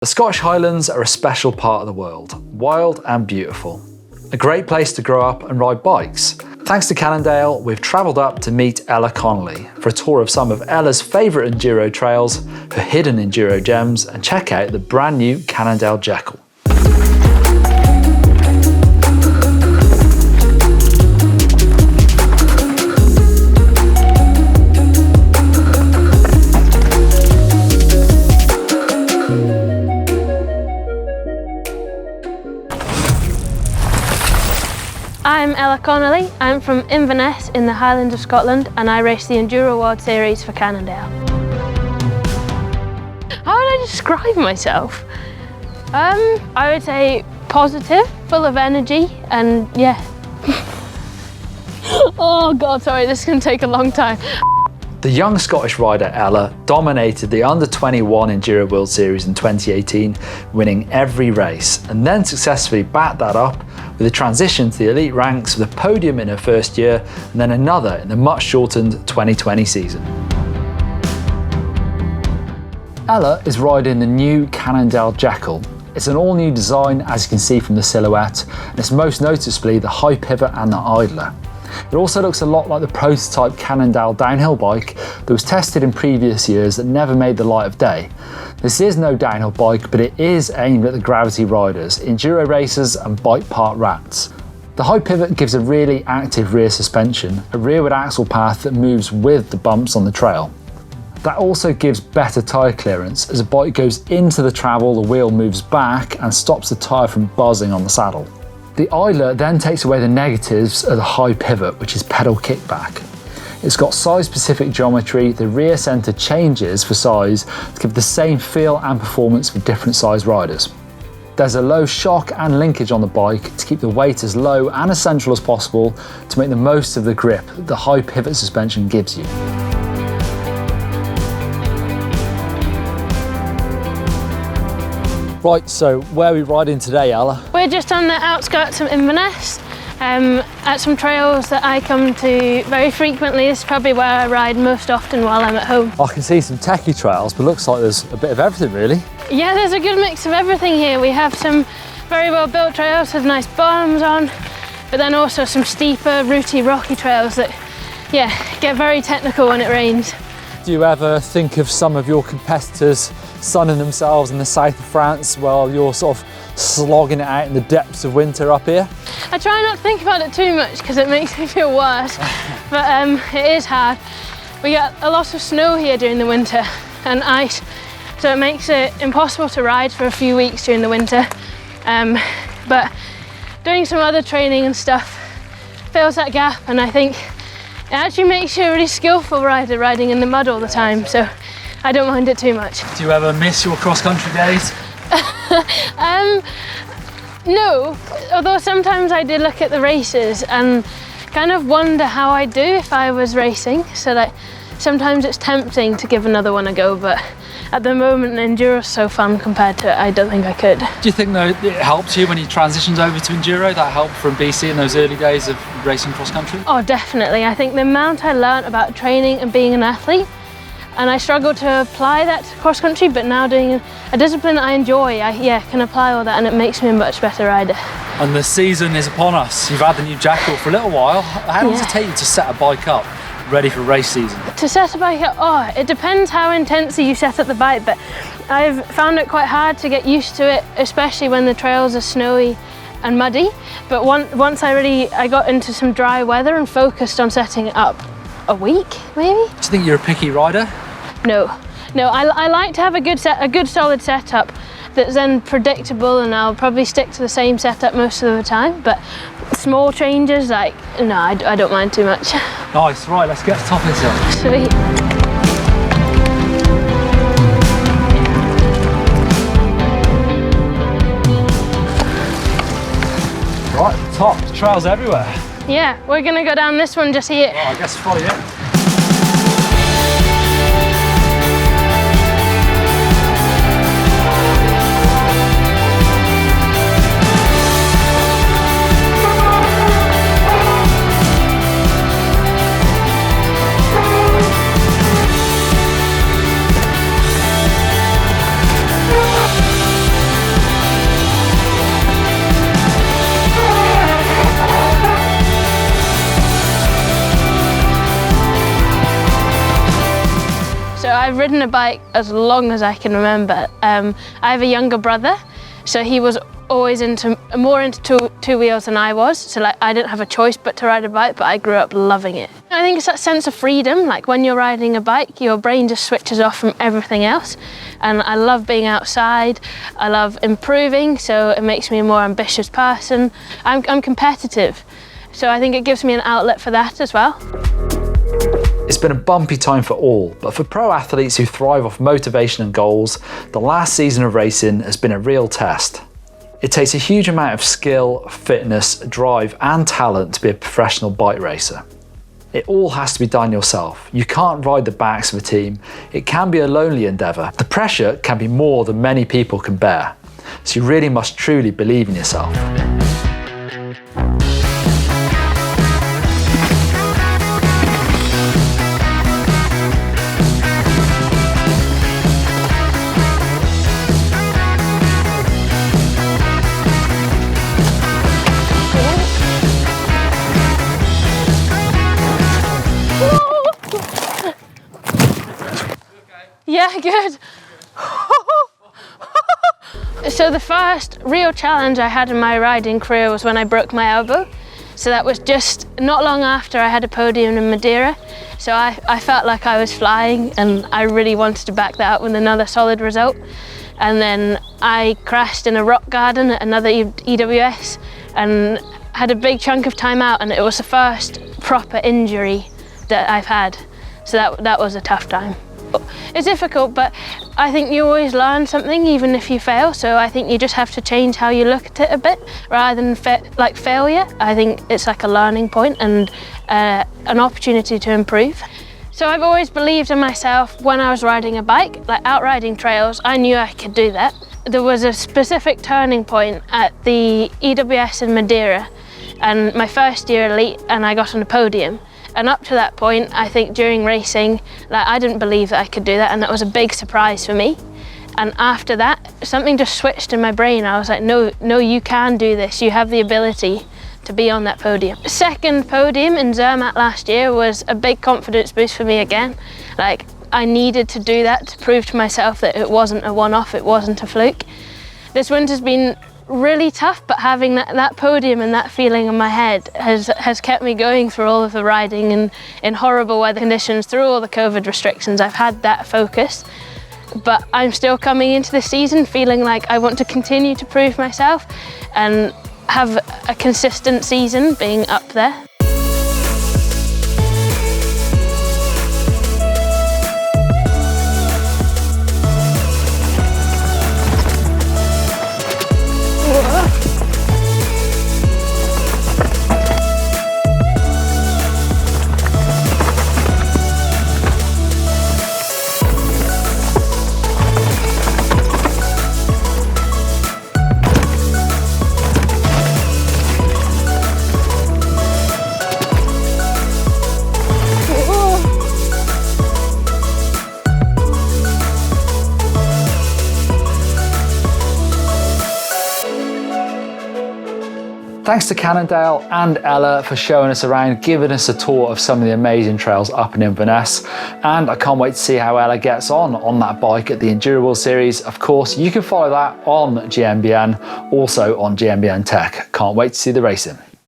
The Scottish Highlands are a special part of the world, wild and beautiful. A great place to grow up and ride bikes. Thanks to Cannondale, we've travelled up to meet Ella Conolly for a tour of some of Ella's favourite enduro trails, her hidden enduro gems, and check out the brand new Cannondale Jekyll. I'm Ella Conolly. I'm from Inverness in the Highlands of Scotland and I race the Enduro World Series for Cannondale. How would I describe myself? I would say positive, full of energy, and yeah. Oh God, sorry, this is going to take a long time. The young Scottish rider Ella dominated the Under-21 Enduro World Series in 2018, winning every race, and then successfully backed that up with a transition to the elite ranks with a podium in her first year and then another in the much shortened 2020 season. Ella is riding the new Cannondale Jekyll. It's an all-new design, as you can see from the silhouette, and it's most noticeably the high pivot and the idler. It also looks a lot like the prototype Cannondale downhill bike that was tested in previous years that never made the light of day. This is no downhill bike, but it is aimed at the gravity riders, enduro racers and bike park rats. The high pivot gives a really active rear suspension, a rearward axle path that moves with the bumps on the trail. That also gives better tyre clearance. As a bike goes into the travel, the wheel moves back and stops the tyre from buzzing on the saddle. The idler then takes away the negatives of the high pivot, which is pedal kickback. It's got size-specific geometry. The rear centre changes for size to give the same feel and performance for different size riders. There's a low shock and linkage on the bike to keep the weight as low and as central as possible to make the most of the grip the high pivot suspension gives you. Right, so where are we riding today, Ella? We're just on the outskirts of Inverness, at some trails that I come to very frequently. This is probably where I ride most often while I'm at home. I can see some techie trails, but looks like there's a bit of everything really. Yeah, there's a good mix of everything here. We have some very well built trails with nice bottoms on, but then also some steeper, rooty, rocky trails that, yeah, get very technical when it rains. Do you ever think of some of your competitors sunning themselves in the south of France while you're sort of slogging it out in the depths of winter up here? I try not to think about it too much because it makes me feel worse, but it is hard. We get a lot of snow here during the winter and ice, so it makes it impossible to ride for a few weeks during the winter. But doing some other training and stuff fills that gap, and I think it actually makes you a really skillful rider riding in the mud all the time, so I don't mind it too much. Do you ever miss your cross-country days? No, although sometimes I do look at the races and kind of wonder how I'd do if I was racing, so that sometimes it's tempting to give another one a go, but at the moment Enduro's so fun compared to it, I don't think I could. Do you think though it helped you when you transitioned over to Enduro, that helped from BC in those early days of racing cross-country? Oh, definitely. I think the amount I learned about training and being an athlete, and I struggled to apply that to cross-country, but now doing a discipline I enjoy, I can apply all that and it makes me a much better rider. And the season is upon us. You've had the new Jekyll for a little while. How long does it take you to set a bike up ready for race season? To set a bike up, it depends how intensely you set up the bike, but I've found it quite hard to get used to it, especially when the trails are snowy and muddy. But once I got into some dry weather and focused on setting it up, a week maybe. Do you think you're a picky rider? No, I like to have a good solid setup that's then predictable, and I'll probably stick to the same setup most of the time, but small changes, like, no, I don't mind too much. Nice, right, let's get to top of this hill. Sweet. Right, at the top, the trails everywhere. Yeah, we're gonna go down this one just here. Well, I guess follow you. I've ridden a bike as long as I can remember. I have a younger brother, so he was always more into two wheels than I was. So like I didn't have a choice but to ride a bike, but I grew up loving it. I think it's that sense of freedom. Like when you're riding a bike, your brain just switches off from everything else. And I love being outside. I love improving, so it makes me a more ambitious person. I'm competitive, so I think it gives me an outlet for that as well. It's been a bumpy time for all, but for pro athletes who thrive off motivation and goals, the last season of racing has been a real test. It takes a huge amount of skill, fitness, drive and talent to be a professional bike racer. It all has to be done yourself. You can't ride the backs of a team. It can be a lonely endeavour. The pressure can be more than many people can bear. So you really must truly believe in yourself. Yeah, good. So the first real challenge I had in my riding career was when I broke my elbow. So that was just not long after I had a podium in Madeira. So I felt like I was flying and I really wanted to back that up with another solid result. And then I crashed in a rock garden at another EWS and had a big chunk of time out, and it was the first proper injury that I've had. So that was a tough time. It's difficult, but I think you always learn something even if you fail, so I think you just have to change how you look at it a bit rather than like failure. I think it's like a learning point and an opportunity to improve. So I've always believed in myself when I was riding a bike, like out riding trails. I knew I could do that. There was a specific turning point at the EWS in Madeira and my first year elite, and I got on a podium. And up to that point, I think during racing, like I didn't believe that I could do that, and that was a big surprise for me. And after that, something just switched in my brain. I was like, no, you can do this. You have the ability to be on that podium. Second podium in Zermatt last year was a big confidence boost for me again. Like I needed to do that to prove to myself that it wasn't a one-off, it wasn't a fluke. This winter's been really tough, but having that podium and that feeling in my head has kept me going through all of the riding and in horrible weather conditions, through all the COVID restrictions. I've had that focus, but I'm still coming into the season feeling like I want to continue to prove myself and have a consistent season being up there. Thanks to Cannondale and Ella for showing us around, giving us a tour of some of the amazing trails up in Inverness. And I can't wait to see how Ella gets on that bike at the Enduro World Series. Of course, you can follow that on GMBN, also on GMBN Tech. Can't wait to see the racing.